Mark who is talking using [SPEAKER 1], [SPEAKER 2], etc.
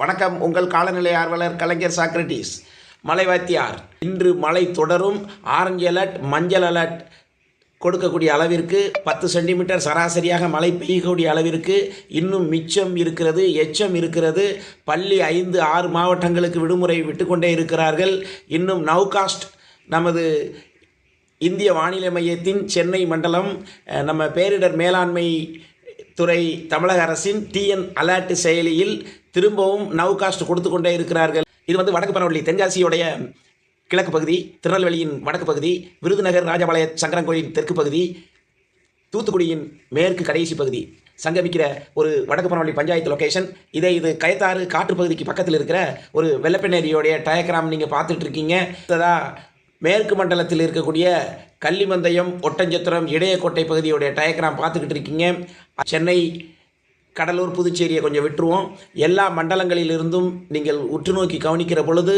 [SPEAKER 1] வணக்கம். உங்கள் காலநிலை ஆர்வலர் கலைஞர் சாக்ரட்டிஸ். மழை வாத்தியார். இன்று மழை தொடரும். ஆரஞ்சு அலர்ட், மஞ்சள் அலர்ட் கொடுக்கக்கூடிய அளவிற்கு 10 சென்டிமீட்டர் சராசரியாக மழை பெய்யக்கூடிய அளவிற்கு இன்னும் மிச்சம் இருக்கிறது, எச்சம் இருக்கிறது. பள்ளி 5-6 மாவட்டங்களுக்கு விடுமுறை விட்டுக்கொண்டே இருக்கிறார்கள். இன்னும் நவ்காஸ்ட் நமது இந்திய வானிலை மையத்தின் சென்னை மண்டலம் நம்ம பேரிடர் மேலாண்மை துறை தமிழக அரசின் டிஎன் அலர்ட் செயலியில் திரும்பவும் நவ்காஸ்ட் கொடுத்து கொண்டே இருக்கிறார்கள். இது வடக்கு பரவள்ளி தென்காசியுடைய கிழக்கு பகுதி, திருநெல்வேலியின் வடக்கு பகுதி, விருதுநகர் ராஜபாளைய சங்கரன்கோயில் தெற்கு பகுதி, தூத்துக்குடியின் மேற்கு கடைசி பகுதி சங்கமிக்கிற ஒரு வடக்கு பரவள்ளி பஞ்சாயத்து லொக்கேஷன். இது கயத்தாறு காற்று பகுதிக்கு பக்கத்தில் இருக்கிற ஒரு வெள்ளப்பெண்ணேரியோடைய டயக்ராம் நீங்கள் பார்த்துட்டு இருக்கீங்க. மேற்கு மண்டலத்தில் இருக்கக்கூடிய கள்ளிமந்தயம், ஒட்டஞ்சத்திரம், இடையக்கோட்டை பகுதியுடைய டயக்ராம் பார்த்துக்கிட்டு இருக்கீங்க. சென்னை, கடலூர், புதுச்சேரியை கொஞ்சம் விட்டுருவோம். எல்லா மண்டலங்களிலிருந்தும் நீங்கள் உற்று நோக்கி கவனிக்கிற பொழுது